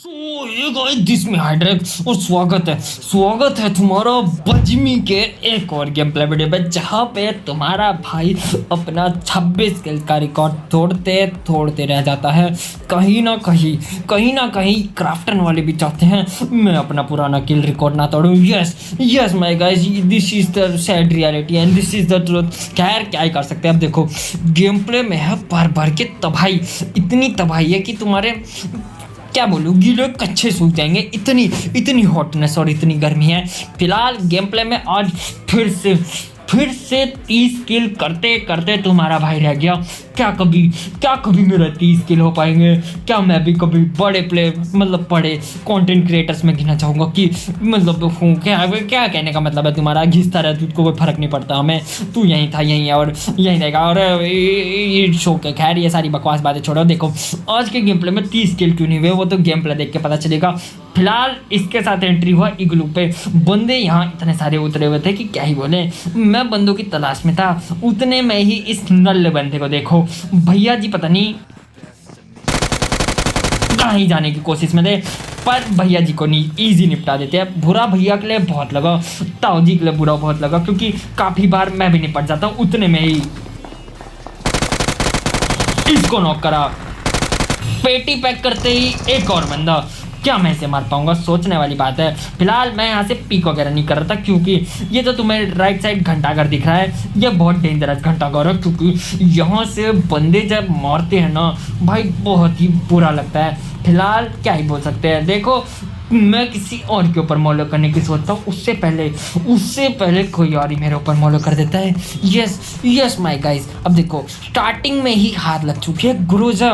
ये guys this में हाइड्रेक्स और स्वागत है तुम्हारा बजमी के एक और गेम प्ले वीडियो में, जहाँ पे तुम्हारा भाई अपना 26 किल का रिकॉर्ड तोड़ते रह जाता है। कहीं ना कहीं क्राफ्टन वाले भी चाहते हैं मैं अपना पुराना किल रिकॉर्ड ना तोड़ूं। Yes my guys, this is the sad reality and this is the truth. खैर क्या ही कर सकते हैं। अब देखो गेम प्ले में है भर के तबाही, इतनी तबाही है कि तुम्हारे क्या बोलूँ गीले कच्चे सूख जाएंगे, इतनी हॉटनेस और इतनी गर्मी है। फिलहाल गेम प्ले में आज फिर से 30 किल करते करते तुम्हारा भाई रह गया। क्या कभी मेरा 30 किल हो पाएंगे? क्या मैं भी कभी बड़े कंटेंट क्रिएटर्स में गिना चाहूँगा कि मतलब हूँ? क्या कहने का मतलब है तुम्हारा? घिसता रहे तुझको कोई फर्क नहीं पड़ता हमें, तू यहीं था यहीं है और यहीं रहेगा और शो के। खैर ये सारी बकवास बातें छोड़ो। देखो आज के गेम प्ले में 30 किल क्यों नहीं हुए वो तो गेम प्ले देख के पता चलेगा। फिलहाल इसके साथ एंट्री हुआ इग्लू पे। बंदे यहाँ इतने सारे उतरे हुए थे कि क्या ही बोले। मैं बंदों की तलाश में था, उतने में ही इस नल्ले बंदे को देखो। भैया जी पता नहीं कहाँ ही जाने की कोशिश में थे, पर भैया जी को नहीं इजी निपटा देते हैं। बुरा भैया के लिए बहुत लगा, ताऊ जी के लिए बुरा बहुत लगा, क्योंकि काफ़ी बार मैं भी निपट जाता हूँ। उतने में ही इसको नॉक करा। पेटी पैक करते ही एक और बंदा। क्या मैं इसे मार पाऊंगा? सोचने वाली बात है। फिलहाल मैं यहाँ से पीक वगैरह नहीं कर रहा था, क्योंकि ये तो तुम्हें राइट साइड घंटाघर दिख रहा है, ये बहुत डेंजरस घंटाघर है। क्योंकि यहाँ से बंदे जब मारते हैं ना भाई, बहुत ही बुरा लगता है। फिलहाल क्या ही बोल सकते हैं। देखो मैं किसी और के ऊपर मॉलो करने की सोचता हूँ, उससे पहले कोई और ही मेरे ऊपर मॉलो कर देता है। यस माय गाइस, अब देखो स्टार्टिंग में ही हाथ लग चुकी है ग्रोजा।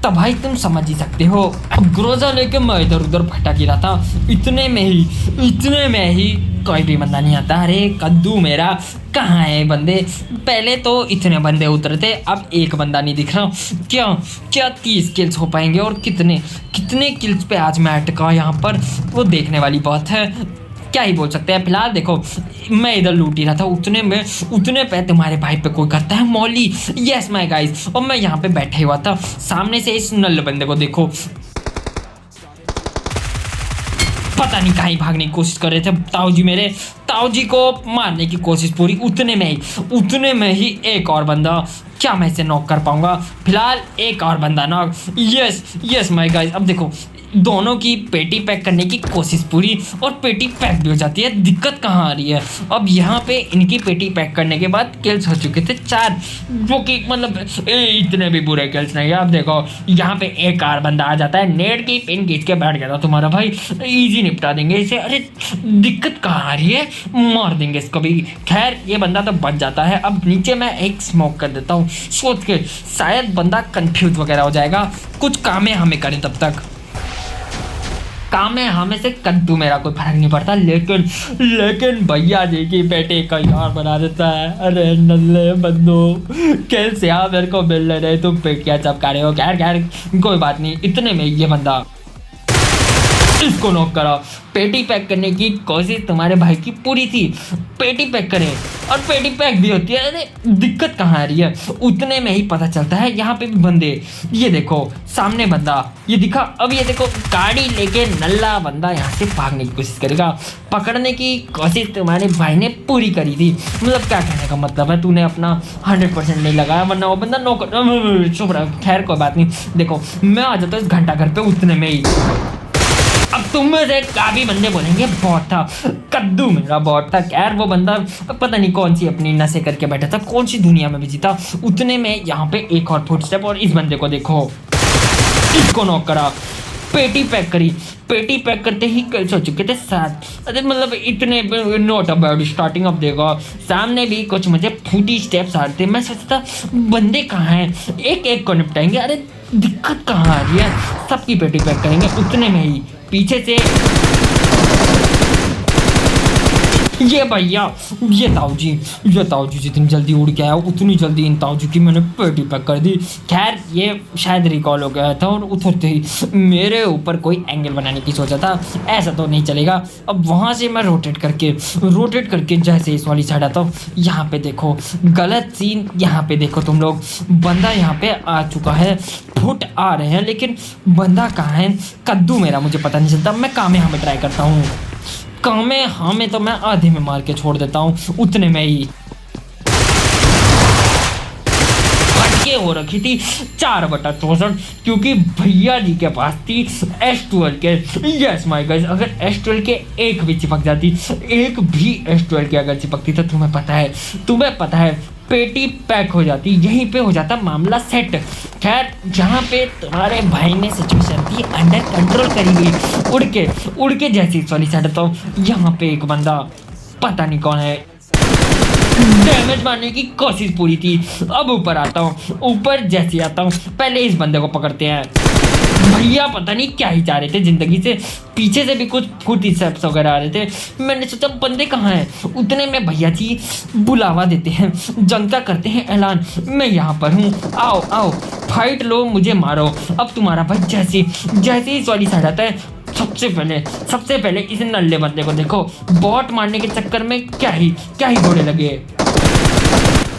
तब भाई तुम समझ ही सकते हो। अब ग्रोजा लेके मैं इधर उधर भटक गिरा था, इतने में ही कोई भी बंदा नहीं आता। अरे कद्दू मेरा कहाँ है बंदे? पहले तो इतने बंदे उतरे थे, अब एक बंदा नहीं दिख रहा। क्या 30 किल्स हो पाएंगे? और कितने किल्स पे आज मैं अटका यहाँ पर, वो देखने वाली बात है। क्या ही बोल सकते हैं। फिलहाल देखो मैं इधर लूट ही रहा था, उतने पे तुम्हारे भाई पे कोई करता है मौली। यस माय गाइस, और मैं यहाँ पे बैठा हुआ था, सामने से इस नल्ले बंदे को देखो, पता नहीं कहीं भागने की कोशिश कर रहे थे। ताऊ जी को मारने की कोशिश पूरी। उतने में ही एक और बंदा। क्या मैं इसे नॉक कर पाऊंगा? फिलहाल एक और बंदा नॉक। यस माय गाइस, अब देखो दोनों की पेटी पैक करने की कोशिश पूरी और पेटी पैक भी हो जाती है। दिक्कत कहाँ आ रही है? अब यहाँ पे इनकी पेटी पैक करने के बाद किल्स हो चुके थे 4, जो कि मतलब इतने भी बुरे किल्स नहीं है। अब देखो यहाँ पे एक और बंदा आ जाता है, नेट की पिन खींच के बैठ गया था तुम्हारा भाई, इजी निपटा देंगे इसे। अरे दिक्कत कहाँ आ रही है? मार देंगे इसको भी। खैर ये बंदा तो बच जाता है। अब नीचे मैं एक स्मोक कर देता हूँ, सोच के शायद बंदा कंफ्यूज वगैरह हो जाएगा। कुछ कामें हमें करें, तब तक काम है हमें से कद्दू मेरा कोई फर्क नहीं पड़ता। लेकिन भैया जी की बेटे का यार बना देता है। अरे नल्ले बंदो कैसे आप मेरे को मिल रहे, तुम पेटियाँ चपका रहे हो। खैर कोई बात नहीं। इतने में ये बंदा इसको नॉक करा। पेटी पैक करने की कोशिश तुम्हारे भाई की पूरी थी, पेटी पैक करे और पेटी पैक भी होती है। अरे दिक्कत कहाँ आ रही है? उतने में ही पता चलता है यहाँ पे भी बंदे। ये देखो सामने बंदा, ये दिखा। अब ये देखो गाड़ी लेके नल्ला बंदा यहाँ से भागने की कोशिश करेगा। पकड़ने की कोशिश तुम्हारे भाई ने पूरी करी थी। मतलब क्या कहने का मतलब है, तूने अपना 100% नहीं लगाया, वरना वो बंदा नॉक। चुप रहा। खैर कोई बात नहीं। देखो मैं आ जाता हूँ इस घंटाघर पे उतने में ही। अब तुम में से काफी बंदे बोलेंगे बॉट था, कद्दू मेरा बॉट था। खैर वो बंदा पता नहीं कौन सी अपनी नशे करके बैठा था, कौन सी दुनिया में बिजी था। उतने में यहाँ पे एक और फुटस्टेप और इस बंदे को देखो, इसको नॉक करा। पेटी पैक करी। पेटी पैक करते ही किल्स हो चुके थे 7। अरे मतलब इतने नॉट अ बैड स्टार्टिंग। अब देखो सामने भी कुछ मुझे फूटी स्टेप्स आ रहे थे। मैं सोचता बंदे कहाँ हैं, एक को निपटाएंगे। अरे दिक्कत कहाँ आ रही है? सबकी पेटी पैक करेंगे। उतने में ही पीछे से ये भैया, ये ताऊ जी जितनी जल्दी उड़ के आया उतनी जल्दी इन ताऊ जी की मैंने पेटी पैक कर दी। खैर ये शायद रिकॉल हो गया था और उतरते ही मेरे ऊपर कोई एंगल बनाने की सोचा था, ऐसा तो नहीं चलेगा। अब वहाँ से मैं रोटेट करके जैसे इस वाली साइड आता हूँ, यहाँ पे देखो गलत सीन, यहाँ पे देखो तुम लोग, बंदा यहाँ पे आ चुका है, फुट आ रहे हैं, लेकिन बंदा कहाँ है? कद्दू मेरा मुझे पता नहीं चलता। मैं कामे में ट्राई करता हूँ, कामे हमें तो मैं आधे में मार के छोड़ देता हूँ, उतने में ही हटके हो रखी थी 4/64, क्योंकि भैया जी के पास थी S12 के। यस माय गाइस, अगर S12 के एक भी चिपक जाती, एक भी S12 के अगर चिपकती तो तुम्हें पता है पेटी पैक हो जाती, यहीं पे हो जाता मामला सेट। खैर जहाँ पे तुम्हारे भाई ने सिचुएशन थी अंडर कंट्रोल करी हुई, उड़ के जैसी सॉरी साइड तो यहाँ पे एक बंदा पता नहीं कौन है डैमेज मारने की कोशिश पूरी थी। अब ऊपर आता हूँ, ऊपर जैसे आता हूँ पहले इस बंदे को पकड़ते हैं। भैया पता नहीं क्या ही चाह रहे थे जिंदगी से, पीछे से भी कुछ फूटी स्टेप्स वगैरह आ रहे थे। मैंने सोचा बंदे कहाँ हैं, उतने में भैया जी बुलावा देते हैं, जंग का करते हैं ऐलान, मैं यहाँ पर हूँ, आओ फाइट लो, मुझे मारो। अब तुम्हारा भाई जैसे ही सॉरी साइड आता है, सबसे पहले इस नल्ले बंदे को देखो, बॉट मारने के चक्कर में क्या ही घोड़े लगे।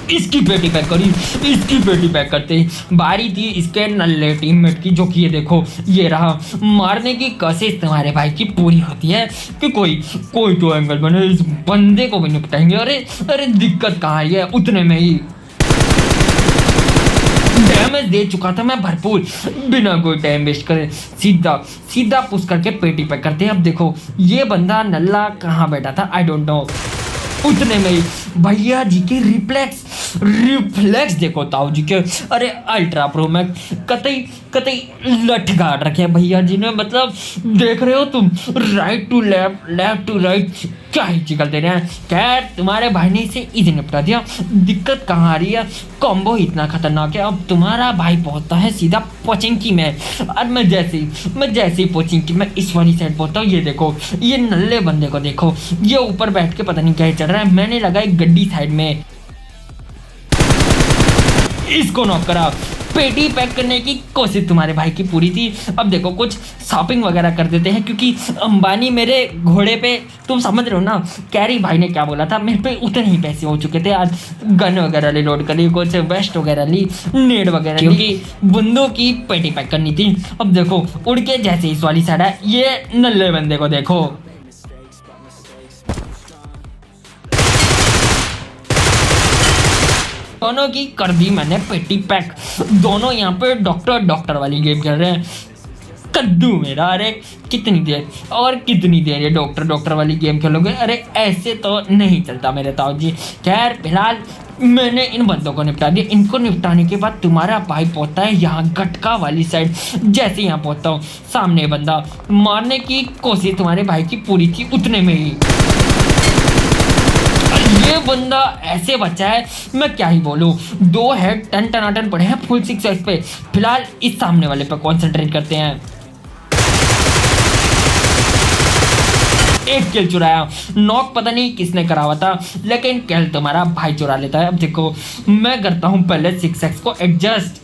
इसकी पेटी पैक करते ही बारी थी इसके नल्ले टीममेट की, जो कि ये देखो ये रहा। मारने की कोशिश तुम्हारे भाई की पूरी होती है कि कोई तो एंगल बने, इस बंदे को भी निपटाएंगे। अरे दिक्कत कहाँ है, उतने में ही डैमेज दे चुका था मैं भरपूर, बिना कोई टाइम वेस्ट करे सीधा पुश करके पेटी पैक करते हैं। अब देखो ये बंदा नल्ला कहाँ बैठा था, आई डोंट नो। उतने में ही भैया जी के रिफ्लेक्स देखो ताऊ जी के, अरे अल्ट्रा प्रो मैक्स कतई लठ गाड़ रखे हैं भैया जी ने। मतलब देख रहे हो तुम, right to left to right, क्या ही चिकलते रहे हैं। खैर तुम्हारे भाई ने इसे इजी निपटा दिया। दिक्कत कहाँ आ रही है, कॉम्बो इतना खतरनाक है। अब तुम्हारा भाई पहुंचता है सीधा पोचिंकी में, और मैं जैसे ही पोचिंकी में इस वाली साइड पहुंचता हूँ, ये देखो ये नल्ले बंदे को देखो, ये ऊपर बैठ के पता नहीं क्या चल रहा है। मैंने लगाई गड्डी साइड में, इसको नॉक करा, पेटी पैक करने की कोशिश तुम्हारे भाई की पूरी थी। अब देखो कुछ शॉपिंग वगैरह कर देते हैं, क्योंकि अंबानी मेरे घोड़े पे, तुम समझ रहे हो ना, कैरी भाई ने क्या बोला था, मेरे पे उतने ही पैसे हो चुके थे। आज गन वगैरह रिलोड करी, कुछ वेस्ट वगैरह ली, नेड वगैरह, क्योंकि बंदों की पेटी पैक करनी थी। अब देखो उड़ के जैसे इस वाली साइड है, ये नल्ले बंदे को देखो, दोनों की कर दी मैंने पेटी पैक। दोनों यहाँ पे डॉक्टर वाली गेम खेल रहे हैं। कद्दू मेरा, अरे कितनी देर ये डॉक्टर वाली गेम खेलोगे? अरे ऐसे तो नहीं चलता मेरे ताऊ जी। खैर फिलहाल मैंने इन बंदों को निपटा दिया। इनको निपटाने के बाद तुम्हारा भाई पहुंचता है यहाँ गटका वाली साइड। जैसे यहाँ पहुंचता हूँ, सामने बंदा, मारने की कोशिश तुम्हारे भाई की पूरी थी, उतने में ही ये बंदा ऐसे बचा है, मैं क्या ही बोलूं। 2 हेड टनाटन पड़े हैं फुल 6 पे। फिलहाल इस सामने वाले पे कंसंट्रेट करते हैं। एक किल चुराया, नॉक पता नहीं किसने करा हुआ था, लेकिन किल तुम्हारा भाई चुरा लेता है। अब देखो मैं करता हूं पहले 6x को एडजस्ट।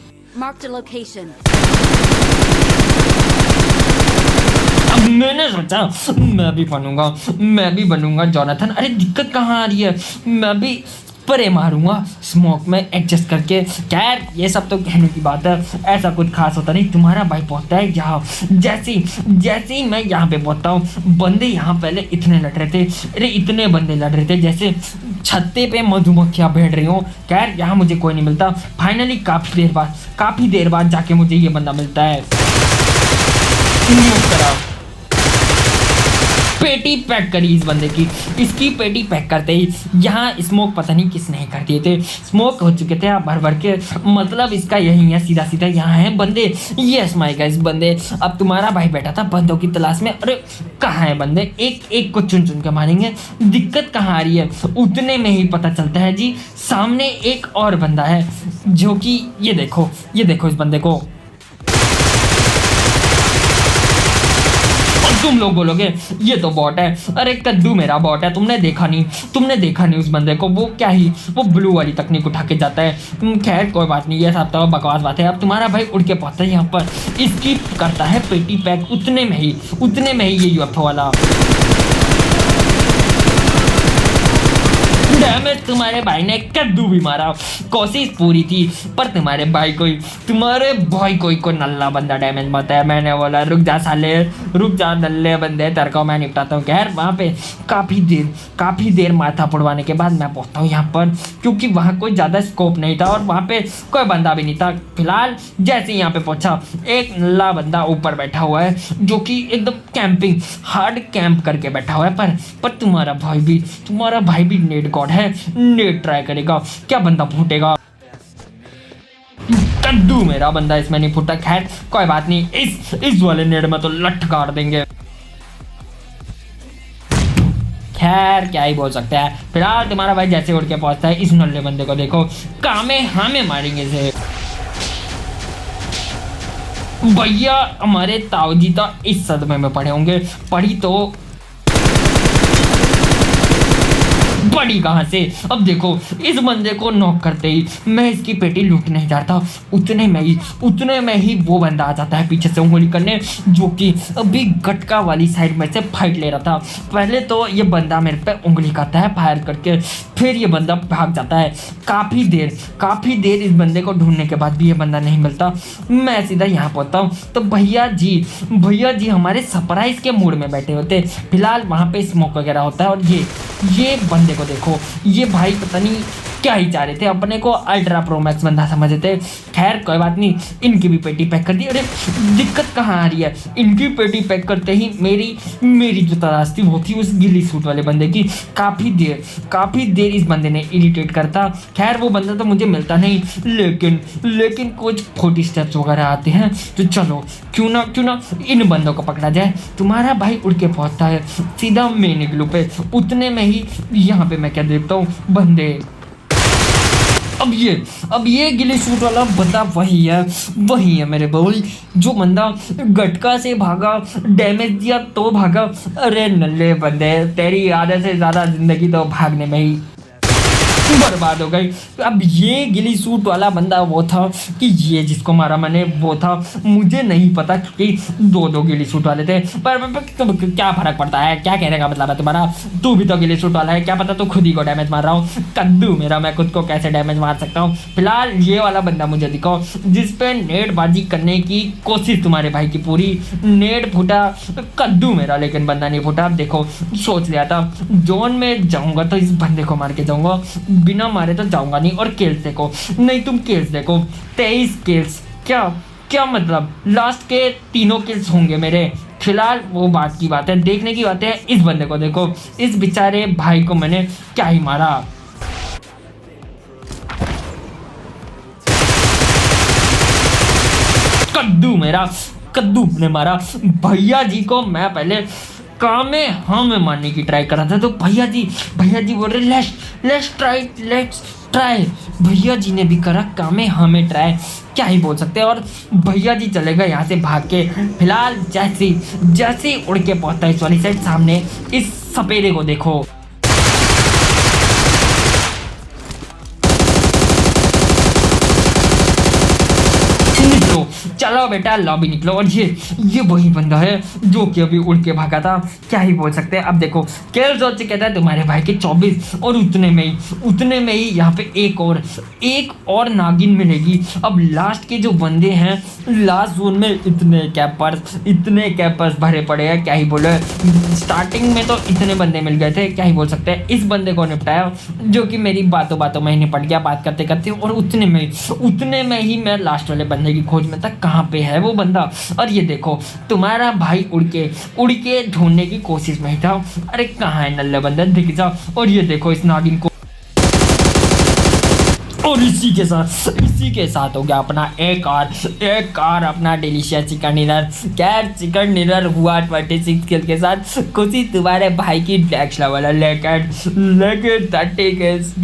अब मैंने सोचा मैं भी बनूंगा जोनाथन। अरे दिक्कत कहाँ आ रही है, मैं भी परे मारूंगा स्मोक में एडजस्ट करके। खैर ये सब तो कहने की बात है, ऐसा कुछ खास होता नहीं। तुम्हारा भाई पहुंचता है यहाँ, जैसे ही मैं यहाँ पे पहुंचता हूँ, बंदे यहाँ पहले इतने लड़ रहे थे, अरे इतने बंदे लड़ रहे थे जैसे छत्ते पे मधुमक्खियाँ बैठ रही हो। खैर यहाँ मुझे कोई नहीं मिलता। फाइनली काफ़ी देर बाद जाके मुझे ये बंदा मिलता है। पेटी पैक करी इस बंदे की, इसकी पेटी पैक करते ही यहाँ स्मोक पता नहीं किस नहीं कर दिए थे, स्मोक हो चुके थे आप भर के। मतलब इसका यही है, सीधा यहाँ है बंदे। यस माय गाइस बंदे। अब तुम्हारा भाई बैठा था बंदों की तलाश में। अरे कहाँ है बंदे, एक को चुन के मारेंगे। दिक्कत कहाँ आ रही है, उतने में ही पता चलता है जी सामने एक और बंदा है, जो कि ये देखो इस बंदे को। तुम लोग बोलोगे ये तो बॉट है, अरे कद्दू मेरा बॉट है, तुमने देखा नहीं उस बंदे को, वो क्या ही वो ब्लू वाली तकनीक उठा के जाता है। खैर कोई बात नहीं, ये सब तो बकवास बात है। अब तुम्हारा भाई उड़ के पहुंचता है यहाँ पर, इसकी करता है पेटी पैक उतने में ही ये यूएफओ वाला डैमेज तुम्हारे भाई ने कद्दू भी मारा। कोशिश पूरी थी पर तुम्हारे भाई को नल्ला बंदा डैमेज मारता है। मैंने बोला रुक जा साले, रुक जा नल्ले बंदे, तेरे को मैं निपटाता हूँ। खैर वहाँ पे काफ़ी देर माथा पड़वाने के बाद मैं पहुँचता हूँ यहाँ पर, क्योंकि वहाँ कोई ज़्यादा स्कोप नहीं था और वहाँ पे कोई बंदा भी नहीं था। फिलहाल जैसे यहाँ पे पहुँचा, एक नल्ला बंदा ऊपर बैठा हुआ है जो कि एकदम हार्ड कैंप करके बैठा हुआ है। पर तुम्हारा भाई भी नेट गॉड है, नेट ट्राई करेगा, क्या बंदा फूटेगा। कद्दू मेरा बंदा इसमें नहीं फूटा। खैर कोई बात नहीं, इस वाले नेट में तो लठ काट देंगे। खैर क्या ही बोल सकते हैं। फिलहाल तुम्हारा भाई जैसे उड़ के पहुंचता है, इस नल्ले बंदे को देखो, कामे हमें मारेंगे इसे। भैया हमारे ताऊजी तो इस सदमे में पड़े होंगे, पड़ी तो बड़ी कहां से। अब देखो इस बंदे को नॉक करते ही मैं इसकी पेटी लूट नहीं जाता, उतने में ही वो बंदा आ जाता है पीछे से उंगली करने, जो कि अभी गटका वाली साइड में से फाइट ले रहा था। पहले तो ये बंदा मेरे पे उंगली करता है फायर करके, फिर ये बंदा भाग जाता है। काफ़ी देर इस बंदे को ढूंढने के बाद भी ये बंदा नहीं मिलता। मैं सीधा यहाँ पहुँचता हूँ तो भैया जी हमारे सरप्राइज के मूड में बैठे होते। फिलहाल वहाँ पे स्मोक वगैरह होता है और ये बंदे को देखो, ये भाई पता नहीं क्या ही चाह रहे थे, अपने को अल्ट्रा प्रो मैक्स बंदा समझ थे। खैर कोई बात नहीं, इनकी भी पेटी पैक कर दी। अरे दिक्कत कहाँ आ रही है, इनकी पेटी पैक करते ही मेरी जो तलाश थी वो थी उस गिली सूट वाले बंदे की। काफ़ी देर इस बंदे ने इरिटेट करता। खैर वो बंदा तो मुझे मिलता नहीं, लेकिन कुछ 40 स्टेप्स वगैरह आते हैं, तो चलो क्यों ना इन बंदों को पकड़ा जाए। तुम्हारा भाई उड़ के पहुँचता है सीधा मेन इग्लू पे, उतने में ही यहाँ पे मैं क्या देखता हूँ, बंदे। अब ये गिली सूट वाला बंदा वही है मेरे भाई, जो बंदा गटका से भागा, डैमेज दिया तो भागा। अरे नल्ले बंदे, तेरी आधे से ज़्यादा जिंदगी तो भागने में ही बर्बाद हो गई। अब ये गिली सूट वाला बंदा वो था कि ये जिसको मारा मैंने वो था, मुझे नहीं पता क्योंकि दो गिली सूट वाले थे। पर क्या फर्क पड़ता है, क्या कहने का मतलब है तुम्हारा, तू भी तो गिली सूट वाला है, क्या पता तू खुद ही को डैमेज मार रहा हूँ। कद्दू मेरा, मैं खुद को कैसे डैमेज मार सकता हूँ। फिलहाल ये वाला बंदा मुझे दिखाओ जिसपे नेटबाजी करने की कोशिश तुम्हारे भाई की पूरी, नेट फूटा कद्दू मेरा, लेकिन बंदा नहीं फूटा। अब देखो सोच लिया था जोन में जाऊंगा तो इस बंदे को मार के जाऊंगा, बिना मारे तो जाऊंगा नहीं। और किल्स देखो, नहीं तुम किल्स देखो, 23 किल्स, क्या मतलब लास्ट के 3 किल्स होंगे मेरे। फिलहाल वो बात की बात है, देखने की बात है। इस बंदे को देखो, इस बेचारे भाई को मैंने क्या ही मारा। कद्दू ने मारा भैया जी को। मैं पहले काम में हमें मारने की ट्राई कर रहा था, तो भैया जी बोल रहे लेट्स ट्राई। भैया जी ने भी करा काम में हमें ट्राई, क्या ही बोल सकते हैं। और भैया जी चले गए यहाँ से भाग के। फिलहाल जैसे उड़ के पहुंचता है इस वाली साइड, सामने इस सपेरे को देखो, चलो बेटा लॉबी निकलो। और ये वही बंदा है जो कि अभी उड़ के भागा था, क्या ही बोल सकते हैं। अब देखो किल्स हो चुके थे तुम्हारे भाई के 24, और उतने में ही यहाँ पे एक और नागिन मिलेगी। अब लास्ट के जो बंदे हैं लास्ट जोन में इतने कैपर्स भरे पड़े हैं, क्या ही बोले। स्टार्टिंग में तो इतने बंदे मिल गए थे, क्या ही बोल सकते हैं। इस बंदे को निपटाया जो कि मेरी बातों में ही निपट गया बात करते करते। और उतने में ही मैं लास्ट वाले बंदे की खोज में था, कहाँ पे है वो बंदा। और ये देखो तुम्हारा भाई उड़ के ढूंढने की कोशिश में ही था। अरे कहाँ है नल्ला बंदा, दिख जा। और ये देखो इस नागिन को, और इसी के साथ इसी के साथ हो गया अपना एक और अपना डिलीशियस चिकन डिनर। खैर चिकन डिनर हुआ 26 किल के साथ। खुशी तुम्हारे भाई की नेक्स्ट लेवल है, लेकिन 30 किल्स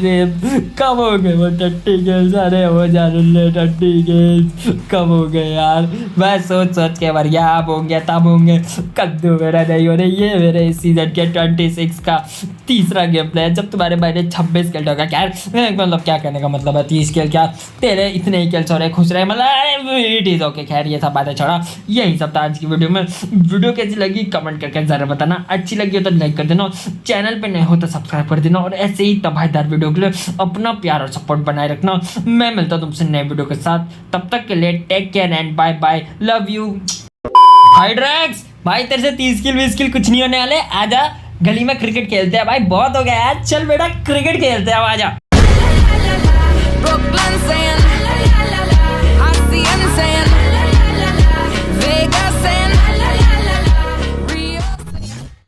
कम हो गए। वो 30 किल्स, अरे हो जाने 30 किल्स कम हो गए यार। मैं सोच के मर गया, अब होंगे तब होंगे, कद्दू मेरा नहीं हो रही। ये मेरे इस सीजन के 26 का तीसरा गेम प्ले है जब तुम्हारे भाई ने 26 किल होगा। क्या मतलब क्या कहने का मतलब है, 30 किल क्या तेरे इतने ही किल्स हो रहे, खुश रहे, मतलब इट इज ओके। खैर ये सब बातें छोड़ा, यही सब था आज की वीडियो में। वीडियो कैसी लगी कमेंट करके जरूर बताना, अच्छी लगी हो तो लाइक कर देना, चैनल पे नए हो तो सब्सक्राइब कर देना, और ऐसे ही तबाहदार वीडियो के लिए अपना प्यार और सपोर्ट बनाए रखना। मैं मिलता हूँ तुमसे नए वीडियो के साथ, तब तक के लिए take care and bye bye, love you. हाइड्रैक्स भाई तेरे से 30 किल 20 किल कुछ नहीं होने वाले, आजा गली में क्रिकेट खेलते हैं भाई, बहुत हो गया यार, चल बेटा क्रिकेट खेलते हैं, आजा।